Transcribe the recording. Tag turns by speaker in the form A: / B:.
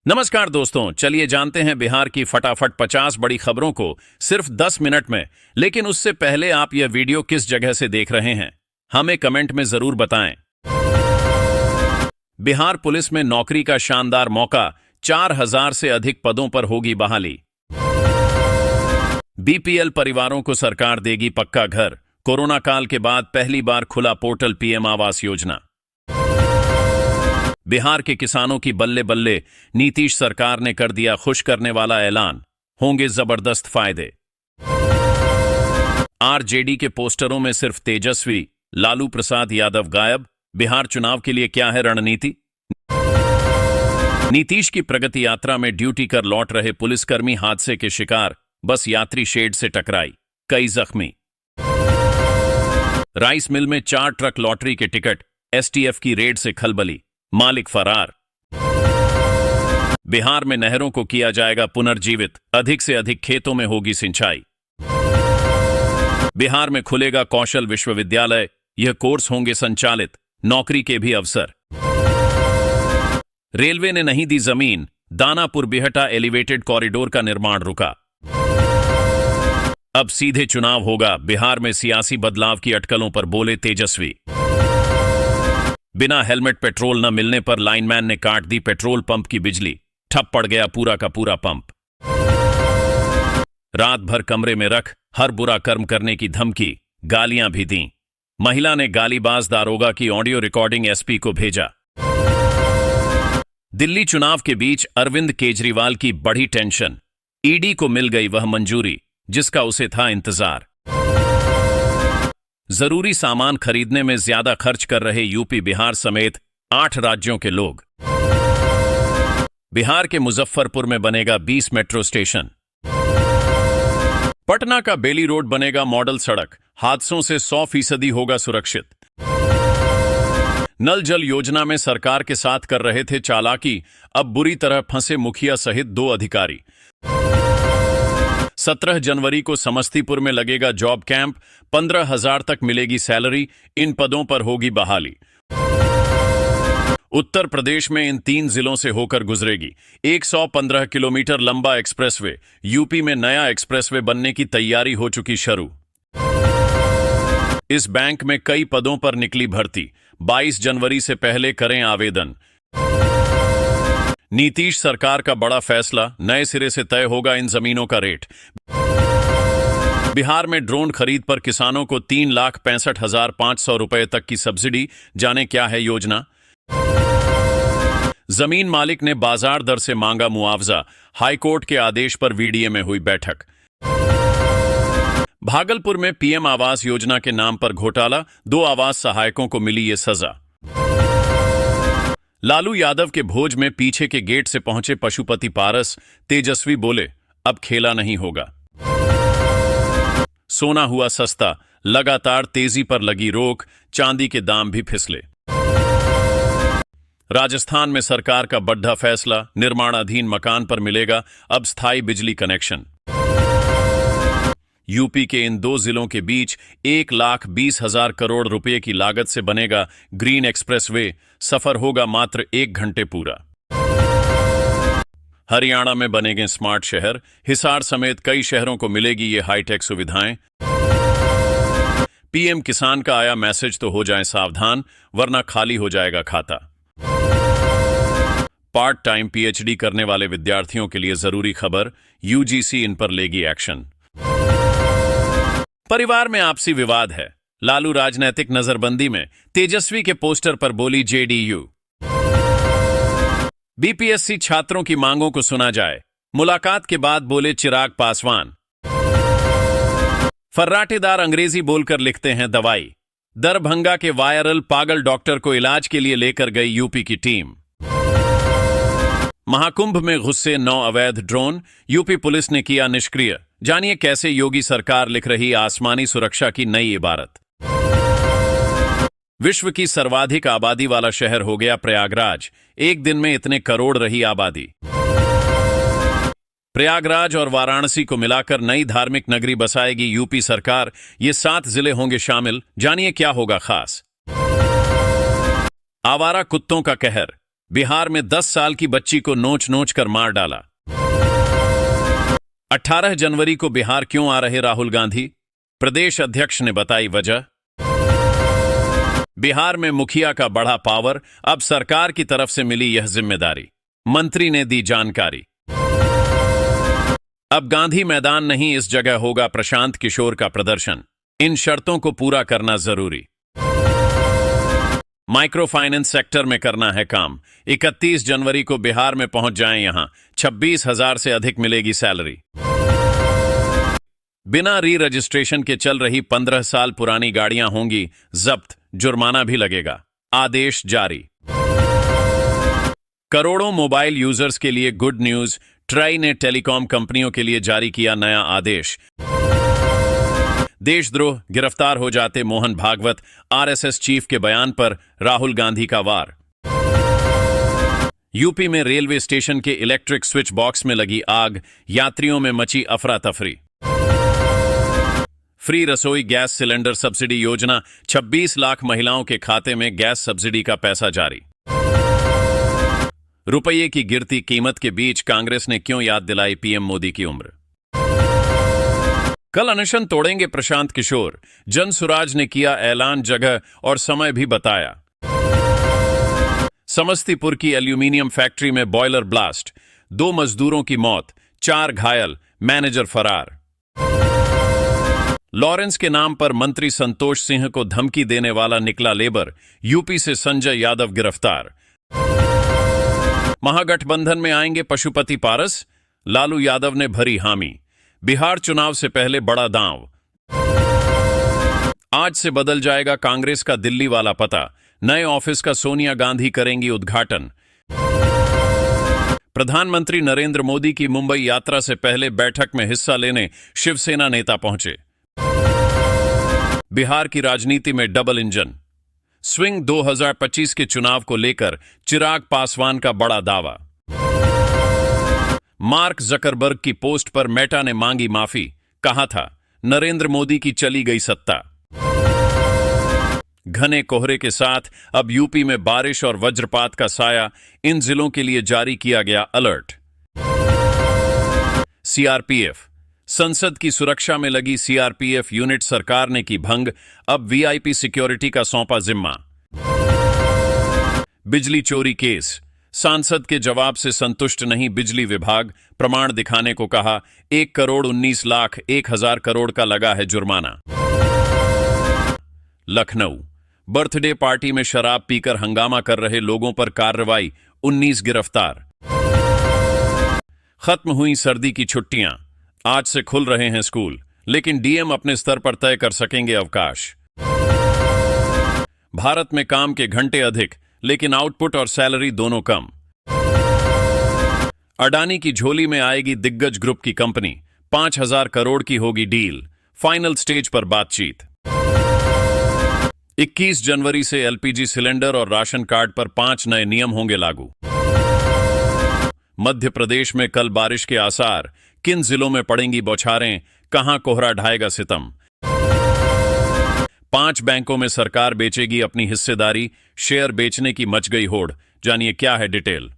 A: नमस्कार दोस्तों, चलिए जानते हैं बिहार की फटाफट 50 बड़ी खबरों को सिर्फ 10 मिनट में। लेकिन उससे पहले आप यह वीडियो किस जगह से देख रहे हैं, हमें कमेंट में जरूर बताएं। बिहार पुलिस में नौकरी का शानदार मौका, 4000 से अधिक पदों पर होगी बहाली। बीपीएल परिवारों को सरकार देगी पक्का घर, कोरोना काल के बाद पहली बार खुला पोर्टल पीएम आवास योजना। बिहार के किसानों की बल्ले बल्ले, नीतीश सरकार ने कर दिया खुश करने वाला ऐलान, होंगे जबरदस्त फायदे। आरजेडी के पोस्टरों में सिर्फ तेजस्वी, लालू प्रसाद यादव गायब, बिहार चुनाव के लिए क्या है रणनीति। नीतीश की प्रगति यात्रा में ड्यूटी कर लौट रहे पुलिसकर्मी हादसे के शिकार, बस यात्री शेड से टकराई, कई जख्मी। राइस मिल में 4 ट्रक लॉटरी के टिकट, एसटीएफ की रेड से खलबली, मालिक फरार। बिहार में नहरों को किया जाएगा पुनर्जीवित, अधिक से अधिक खेतों में होगी सिंचाई। बिहार में खुलेगा कौशल विश्वविद्यालय, यह कोर्स होंगे संचालित, नौकरी के भी अवसर। रेलवे ने नहीं दी जमीन, दानापुर बिहटा एलिवेटेड कॉरिडोर का निर्माण रुका। अब सीधे चुनाव होगा, बिहार में सियासी बदलाव की अटकलों पर बोले तेजस्वी। बिना हेलमेट पेट्रोल न मिलने पर लाइनमैन ने काट दी पेट्रोल पंप की बिजली, ठप पड़ गया पूरा का पूरा पंप। रात भर कमरे में रख हर बुरा कर्म करने की धमकी, गालियां भी दी। महिला ने गालीबाज दारोगा की ऑडियो रिकॉर्डिंग एसपी को भेजा। दिल्ली चुनाव के बीच अरविंद केजरीवाल की बढ़ी टेंशन, ईडी को मिल गई वह मंजूरी जिसका उसे था इंतजार। जरूरी सामान खरीदने में ज्यादा खर्च कर रहे यूपी बिहार समेत 8 राज्यों के लोग। बिहार के मुजफ्फरपुर में बनेगा 20 मेट्रो स्टेशन। पटना का बेली रोड बनेगा मॉडल सड़क, हादसों से 100% होगा सुरक्षित। नल जल योजना में सरकार के साथ कर रहे थे चालाकी, अब बुरी तरह फंसे मुखिया सहित 2 अधिकारी। 17 जनवरी को समस्तीपुर में लगेगा जॉब कैंप, 15,000 तक मिलेगी सैलरी, इन पदों पर होगी बहाली। उत्तर प्रदेश में इन 3 जिलों से होकर गुजरेगी 115 किलोमीटर लंबा एक्सप्रेसवे, यूपी में नया एक्सप्रेसवे बनने की तैयारी हो चुकी शुरू। इस बैंक में कई पदों पर निकली भर्ती, 22 जनवरी से पहले करें आवेदन। नीतीश सरकार का बड़ा फैसला, नए सिरे से तय होगा इन जमीनों का रेट। बिहार में ड्रोन खरीद पर किसानों को 3,65,500 रुपए तक की सब्सिडी, जाने क्या है योजना। जमीन मालिक ने बाजार दर से मांगा मुआवजा, हाईकोर्ट के आदेश पर वीडीए में हुई बैठक। भागलपुर में पीएम आवास योजना के नाम पर घोटाला, 2 आवास सहायकों को मिली ये सजा। लालू यादव के भोज में पीछे के गेट से पहुंचे पशुपति पारस, तेजस्वी बोले अब खेला नहीं होगा। सोना हुआ सस्ता, लगातार तेजी पर लगी रोक, चांदी के दाम भी फिसले। राजस्थान में सरकार का बड़ा फैसला, निर्माणाधीन मकान पर मिलेगा अब स्थायी बिजली कनेक्शन। यूपी के इन 2 जिलों के बीच 1,20,000 करोड़ रुपए की लागत से बनेगा ग्रीन एक्सप्रेसवे, सफर होगा मात्र 1 घंटे पूरा। हरियाणा में बनेंगे स्मार्ट शहर, हिसार समेत कई शहरों को मिलेगी ये हाईटेक सुविधाएं। पीएम किसान का आया मैसेज, तो हो जाएं सावधान वरना खाली हो जाएगा खाता। पार्ट टाइम पीएचडी करने वाले विद्यार्थियों के लिए जरूरी खबर, यूजीसी इन पर लेगी एक्शन। परिवार में आपसी विवाद है, लालू राजनैतिक नजरबंदी में, तेजस्वी के पोस्टर पर बोली जेडीयू। बीपीएससी छात्रों की मांगों को सुना जाए, मुलाकात के बाद बोले चिराग पासवान। फर्राटेदार अंग्रेजी बोलकर लिखते हैं दवाई, दरभंगा के वायरल पागल डॉक्टर को इलाज के लिए लेकर गई यूपी की टीम। महाकुंभ में घुसे 9 अवैध ड्रोन, यूपी पुलिस ने किया निष्क्रिय, जानिए कैसे योगी सरकार लिख रही आसमानी सुरक्षा की नई इबारत। विश्व की सर्वाधिक आबादी वाला शहर हो गया प्रयागराज, एक दिन में इतने करोड़ रही आबादी। प्रयागराज और वाराणसी को मिलाकर नई धार्मिक नगरी बसाएगी यूपी सरकार, ये 7 जिले होंगे शामिल, जानिए क्या होगा खास। आवारा कुत्तों का कहर, बिहार में 10 साल की बच्ची को नोच नोच कर मार डाला। 18 जनवरी को बिहार क्यों आ रहे राहुल गांधी? प्रदेश अध्यक्ष ने बताई वजह। बिहार में मुखिया का बड़ा पावर, अब सरकार की तरफ से मिली यह जिम्मेदारी, मंत्री ने दी जानकारी। अब गांधी मैदान नहीं, इस जगह होगा प्रशांत किशोर का प्रदर्शन, इन शर्तों को पूरा करना जरूरी। माइक्रो फाइनेंस सेक्टर में करना है काम। 31 जनवरी को बिहार में पहुंच जाएं, यहां 26,000 से अधिक मिलेगी सैलरी। बिना री रजिस्ट्रेशन के चल रही 15 साल पुरानी गाड़ियां होंगी जब्त, जुर्माना भी लगेगा, आदेश जारी। करोड़ों मोबाइल यूजर्स के लिए गुड न्यूज, ट्राई ने टेलीकॉम कंपनियों के लिए जारी किया नया आदेश। देशद्रोह, गिरफ्तार हो जाते मोहन भागवत, आरएसएस चीफ के बयान पर राहुल गांधी का वार। यूपी में रेलवे स्टेशन के इलेक्ट्रिक स्विच बॉक्स में लगी आग, यात्रियों में मची अफरा तफरी। फ्री रसोई गैस सिलेंडर सब्सिडी योजना, 26 लाख महिलाओं के खाते में गैस सब्सिडी का पैसा जारी। रुपये की गिरती कीमत के बीच कांग्रेस ने क्यों याद दिलाई पीएम मोदी की उम्र? कल अनशन तोड़ेंगे प्रशांत किशोर, जनसुराज ने किया ऐलान, जगह और समय भी बताया। समस्तीपुर की एल्यूमिनियम फैक्ट्री में बॉयलर ब्लास्ट, 2 मजदूरों की मौत, 4 घायल, मैनेजर फरार। लॉरेंस के नाम पर मंत्री संतोष सिंह को धमकी देने वाला निकला लेबर, यूपी से संजय यादव गिरफ्तार। महागठबंधन में आएंगे पशुपति पारस, लालू यादव ने भरी हामी। बिहार चुनाव से पहले बड़ा दांव, आज से बदल जाएगा कांग्रेस का दिल्ली वाला पता, नए ऑफिस का सोनिया गांधी करेंगी उद्घाटन। प्रधानमंत्री नरेंद्र मोदी की मुंबई यात्रा से पहले बैठक में हिस्सा लेने शिवसेना नेता पहुंचे। बिहार की राजनीति में डबल इंजन, स्विंग 2025 के चुनाव को लेकर चिराग पासवान का बड़ा दावा। मार्क जकरबर्ग की पोस्ट पर मेटा ने मांगी माफी, कहा था नरेंद्र मोदी की चली गई सत्ता। घने कोहरे के साथ अब यूपी में बारिश और वज्रपात का साया, इन जिलों के लिए जारी किया गया अलर्ट। सीआरपीएफ, संसद की सुरक्षा में लगी सीआरपीएफ यूनिट सरकार ने की भंग, अब वीआईपी सिक्योरिटी का सौंपा जिम्मा। बिजली चोरी केस, सांसद के जवाब से संतुष्ट नहीं बिजली विभाग, प्रमाण दिखाने को कहा, 1,19,01,000 करोड़ का लगा है जुर्माना। लखनऊ, बर्थडे पार्टी में शराब पीकर हंगामा कर रहे लोगों पर कार्रवाई, 19 गिरफ्तार। खत्म हुई सर्दी की छुट्टियां, आज से खुल रहे हैं स्कूल, लेकिन डीएम अपने स्तर पर तय कर सकेंगे अवकाश। भारत में काम के घंटे अधिक, लेकिन आउटपुट और सैलरी दोनों कम। अडानी की झोली में आएगी दिग्गज ग्रुप की कंपनी, 5,000 करोड़ की होगी डील, फाइनल स्टेज पर बातचीत। 21 जनवरी से एलपीजी सिलेंडर और राशन कार्ड पर 5 नए नियम होंगे लागू। मध्य प्रदेश में कल बारिश के आसार, किन जिलों में पड़ेंगी बौछारें, कहां कोहरा ढाएगा सितम। 5 बैंकों में सरकार बेचेगी अपनी हिस्सेदारी, शेयर बेचने की मच गई होड़, जानिए क्या है डिटेल।